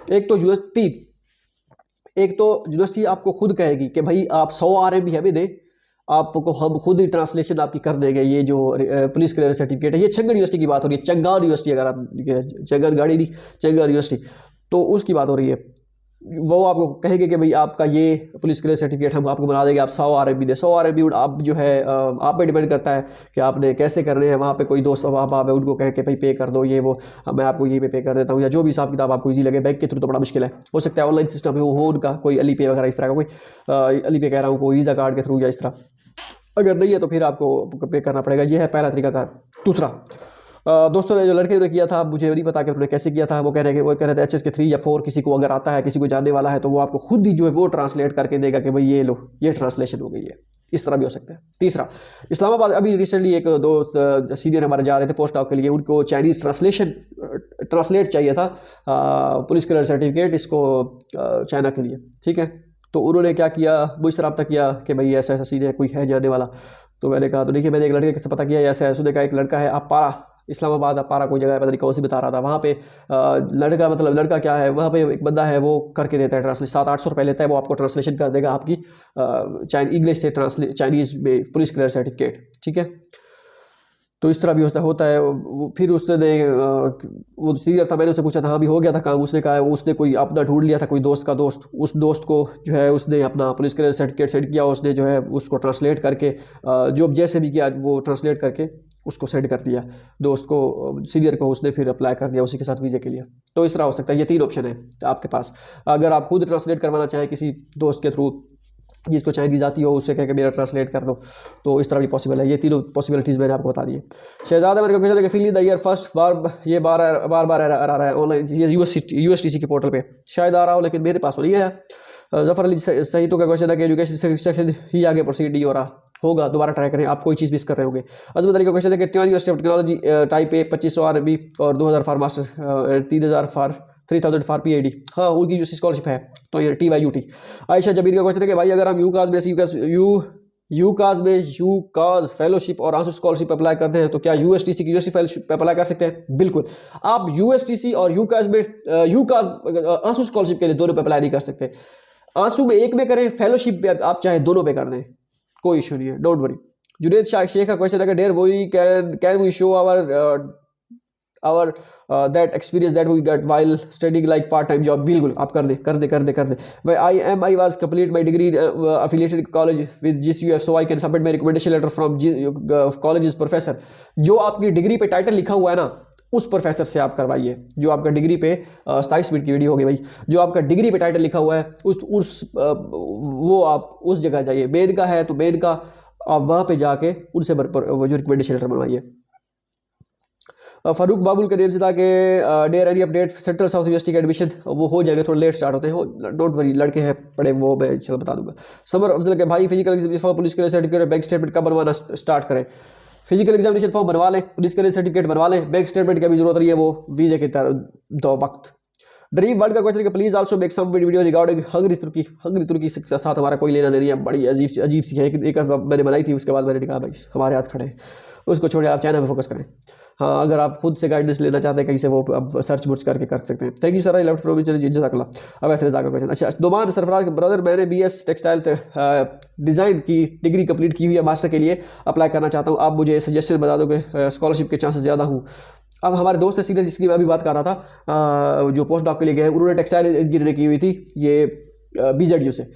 एक तो यूनिवर्सिटी आपको खुद कहेगी कि भाई आप 100 RMB हमें दें, आपको हम खुद ही ट्रांसलेशन आपकी कर देंगे। ये जो पुलिस क्लियर सर्टिफिकेट है, ये छंगर यूनिवर्सिटी की बात हो रही है, चंगार यूनिवर्सिटी, अगर आप चंगर गाड़ी नहीं, चंगार यूनिवर्सिटी, तो उसकी बात हो रही है। वो आपको कहेंगे कि भाई आपका ये पुलिस क्लियर सर्टिफिकेट हम आपको बना देंगे, आप 100 RMB दें। 100 RMB आप जो है आप पे डिपेंड करता है कि आपने कैसे करने हैं। वहाँ पे कोई दोस्त वहाँ पर उनको कह के भाई पे कर दो, ये वो, मैं आपको ये पे कर देता हूँ, या जो भी हिसाब किताब आपको ईजी लगे। बैंक के थ्रू तो बड़ा मुश्किल है, हो सकता है ऑनलाइन सिस्टम है हो उनका कोई अली पे वगैरह इस तरह का, कोई अली पे कह रहा हूँ, कोई वीज़ा कार्ड के थ्रू या इस तरह। अगर नहीं है तो फिर आपको पे करना पड़ेगा। ये है पहला तरीका कार। दूसरा, दोस्तों ने जो लड़के ने किया था, मुझे नहीं पता कि उन्होंने कैसे किया था, वो कह रहे थे HS के 3 या 4 किसी को अगर आता है, किसी को जानने वाला है, तो वो आपको खुद ही जो है वो ट्रांसलेट करके देगा कि भाई ये लो, ये ट्रांसलेशन हो गई है। इस तरह भी हो सकता है। तीसरा, इस्लामाबाद अभी रिसेंटली एक दो सीनियर हमारे जा रहे थे पोस्ट डॉक के लिए, उनको चाइनीज़ ट्रांसलेट चाहिए था पुलिस क्लियर सर्टिफिकेट, इसको चाइना के लिए, ठीक है। तो उन्होंने क्या किया, मुझसे रब्ता किया कि भाई ऐसा ऐसा सीनियर कोई है जानने वाला। तो मैंने कहा, तो देखिए मैंने एक लड़के से पता किया ऐसा है, उसने कहा एक लड़का है अपारा, इस्लामाबाद अपारा कोई जगह है, पता नहीं कौन सी बता रहा था, वहाँ पे लड़का क्या है, वहाँ पे एक बंदा है वो करके देता है ट्रांसलेशन, 700-800 रुपये लेता है, वो आपको ट्रांसलेशन कर देगा आपकी इंग्लिश से चाइनीज़ में पुलिस क्लियर सर्टिफिकेट, ठीक है। तो इस तरह भी होता है। फिर उसने वो सीनियर था, मैंने उससे पूछा था, हाँ भी हो गया था काम, उसने कहा उसने कोई अपना ढूंढ लिया था, कोई दोस्त का दोस्त, उस दोस्त को जो है उसने अपना पुलिस क्लियर सर्टिफिकेट सेंड किया, उसने जो है उसको ट्रांसलेट करके जो जैसे भी किया वो ट्रांसलेट करके उसको सेंड कर दिया दोस्त को, सीनियर को, उसने फिर अप्लाई कर दिया उसी के साथ वीज़े के लिए। तो इस तरह हो सकता है। ये 3 ऑप्शन है आपके पास। अगर आप खुद ट्रांसलेट करवाना चाहें किसी दोस्त के थ्रू, जिसको चाइनीज़ आती हो, उससे कह के मेरा ट्रांसलेट कर दो, तो इस तरह भी पॉसिबल है। ये 3 पॉसिबिलिटीज़ मैंने आपको बता दी है। शहजादा मेरे को क्वेश्चन है कि फिल द ईयर फर्स्ट बार, ये बार आ रहा है ऑनलाइन, ये USTC के पोर्टल पे शायद आ रहा हो, लेकिन मेरे पास तो नहीं है। जफ़र अली सही तो का क्वेश्चन है कि एजुकेशन सेक्शन ही आगे प्रोसीड नहीं हो रहा होगा, दोबारा ट्राई करें, आप कोई चीज़ मिस कर रहे होंगे। अजमत अली का क्वेश्चन है कि त्योहार university of technology type A 2500 RMB और 2000 फॉर मास्टर, 3000 फॉर PhD। हाँ, उनकी जो स्कॉलरशिप है तो ये TYUT। आयशा जबीर का क्वेश्चन है कि भाई अगर हम यूकाज फेलोशिप और आंसू स्कॉलरशिप अप्लाई करते हैं तो क्या USTC की यूनिवर्सिटी फेलोशिप अप्लाई कर सकते हैं? बिल्कुल, आप USTC और यूकाज आंसू स्कॉलरशिप के लिए दोनों पे अप्लाई नहीं कर सकते। आंसू में एक में करें, फेलोशिप पे आप चाहे दोनों पे कर दें, कोई इशू नहीं है, डोंट वरी। जुनेद शेख का क्वेश्चन है कि dare we can we show our that experience that we get while studying like part time job. बिल्कुल, आप कर दे। I was complete my degree affiliated college with GCUF, so I can submit my recommendation letter from colleges professor. जो आपकी डिग्री पे टाइटल लिखा हुआ है ना, उस प्रोफेसर से आप करवाइए। जो आपका डिग्री पे 27 मिनट की वीडियो होगी भाई, जो आपका डिग्री पे टाइटल लिखा हुआ है वो आप उस जगह जाइए। मेन का है तो मेन का आप वहाँ पे जाके उनसे वो जो रिकमेंडेशन लेटर बनवाइए। फारूक बाबुल के नेम से था कि there any update central south university के एडमिशन, वो हो जाएंगे, थोड़ा लेट स्टार्ट होते हैं, डोंट वरी, लड़के हैं पढ़े, वो मैं चलो बता दूंगा। समर अफजल के भाई फिजिकल फॉर्म पुलिस के सर्टिफिकेट बैंक स्टेटमेंट कब बनवाना स्टार्ट करें? फिजिकल एग्जामिनेशन फॉर्म बनवा लें, पुलिस के सर्टिफिकेट बनवा लें, बैंक स्टेटमेंट की भी जरूरत नहीं है, वो वीजे के दो वक्त। ड्रीम वर्ल्ड का क्वेश्चन है कि please also make some video regarding Hungary Turkey के साथ हमारा कोई लेना देनी है, बड़ी अजीब सी है। एक मैंने बनाई थी, उसके बाद मैंने कहा भाई हमारे हाथ खड़े हैं, उसको छोड़े, आप चाइना में फोकस करें। हाँ, अगर आप खुद से गाइडेंस लेना चाहते हैं कहीं से, वो अब सर्च बुर्च करके कर सकते हैं। Thank you sir, I left from जज़ाकल्लाह। अब ऐसे का क्वेश्चन, अच्छा दोमान सरफराज ब्रदर, मैंने BS टेक्सटाइल डिज़ाइन की डिग्री कंप्लीट की हुई है, मास्टर के लिए अप्लाई करना चाहता हूँ, आप मुझे सजेशन बता दो कि स्कॉलरशिप के चांसेस ज़्यादा हूँ। अब हमारे दोस्त सीनियर जिसकी मैं अभी बात कर रहा था, जो पोस्ट डॉक के लिए गए, उन्होंने टेक्सटाइल इंजीनियरिंग की हुई थी ये BZU से,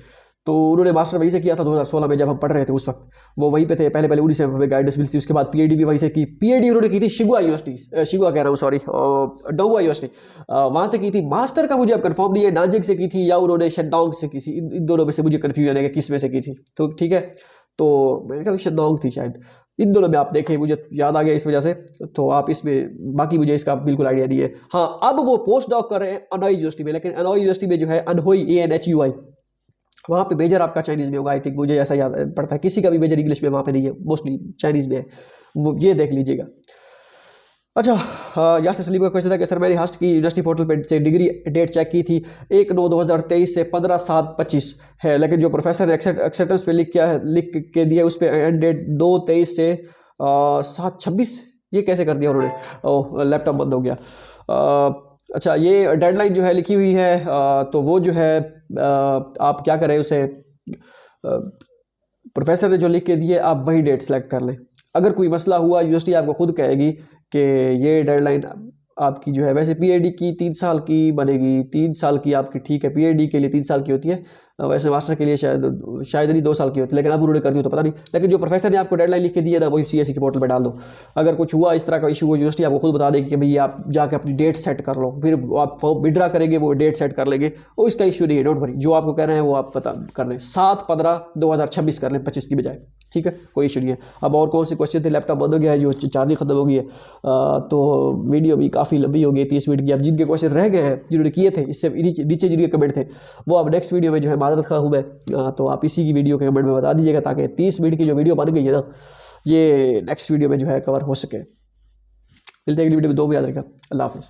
तो उन्होंने मास्टर वहीं से किया था 2016 में, जब हम पढ़ रहे थे उस वक्त वो वहीं पे थे। पहले उड़ीसा में गाइडेंस मिली थी, उसके बाद पीएचडी भी वहीं से की। पीएचडी उन्होंने की थी शिगुआ यूनिवर्सिटी, शिगुआ कह रहा हूँ सॉरी, डोंगुआ यूनिवर्सिटी, वहाँ से की थी। मास्टर का मुझे अब कंफर्म नहीं है नानजिंग से की थी या उन्होंने शेंडोंग से की थी, इन दोनों में से मुझे कन्फ्यूजन है कि किस में से की थी। तो ठीक है, तो मेरे ख्याल शेंडोंग थी शायद, इन दोनों में आप देखें, मुझे याद आ गया इस वजह से। तो आप इसमें बाकी मुझे इसका बिल्कुल आइडिया नहीं है। हाँ, अब वो पोस्ट डॉक कर रहे हैं अनोई यूनिवर्सिटी में, लेकिन अनोई यूनिवर्सिटी में जो है अनहोई ANHUI, वहाँ पे मेजर आपका चाइनीज़ में होगा आई थिंक, मुझे ऐसा याद पड़ता है। किसी का भी मेजर इंग्लिश में वहाँ पे नहीं है, मोस्टली चाइनीज़ में है, वो ये देख लीजिएगा। अच्छा, यहाँ से सलीम का क्वेश्चन था कि सर मैंने हास्ट की यूनिवर्सिटी पोर्टल पे से डिग्री डेट चेक की थी, 1/9/2023 से 15/7/25 है, लेकिन जो प्रोफेसर ने एक्सेप्टेंस पे लिख के दिया उस पर एंड डेट 2/23 से 7/26, ये कैसे कर दिया उन्होंने? ओह, लैपटॉप बंद हो गया। अच्छा, ये डेडलाइन जो है लिखी हुई है, तो वो जो है आप क्या करें उसे, प्रोफेसर ने जो लिख के दिए आप वही डेट सेलेक्ट कर लें। अगर कोई मसला हुआ, यूनिवर्सिटी आपको खुद कहेगी कि ये डेडलाइन आपकी जो है, वैसे पीएचडी की 3 साल की बनेगी, 3 साल की आपकी ठीक है, पीएचडी के लिए 3 साल की होती है, वैसे मास्टर के लिए शायद नहीं 2 साल की होती है, लेकिन अब उन्होंने कर दी तो पता नहीं। लेकिन जो प्रोफेसर ने आपको डेडलाइन लिख के दी है ना, वही सीएससी के पोर्टल पर डाल दो। अगर कुछ हुआ इस तरह का इशू, वो यूनिवर्सिटी आपको खुद बता देगी कि भाई आप जाकर अपनी डेट सेट कर लो, फिर आप फॉर्म विड्रा करेंगे, वो डेट सेट कर लेंगे, और इसका इशू नहीं है, डोंट वरी। जो आपको कहना है वो आप पता कर लें, 7/15/2026 कर लें, 25 की बजाय, ठीक है, कोई इशू नहीं है। अब और कौन से क्वेश्चन थे? लैपटॉप बंद हो गया है, जो चार्जिंग खत्म हो गई है, तो वीडियो भी काफ़ी लंबी हो गई, 30 मिनट की। अब जिनके क्वेश्चन रह गए हैं, जिन्होंने किए थे इससे नीचे जिनके कमेंट थे, वो अब नेक्स्ट वीडियो में जो है मादरत खा हूँ मैं, तो आप इसी की वीडियो के कमेंट में बता दीजिएगा, ताकि 30 मिनट की जो वीडियो बन गई है ना, ये नेक्स्ट वीडियो में जो है कवर हो सके। मिलते हैं अगली वीडियो में, 2 याद रखा। अल्लाह हाफिज़।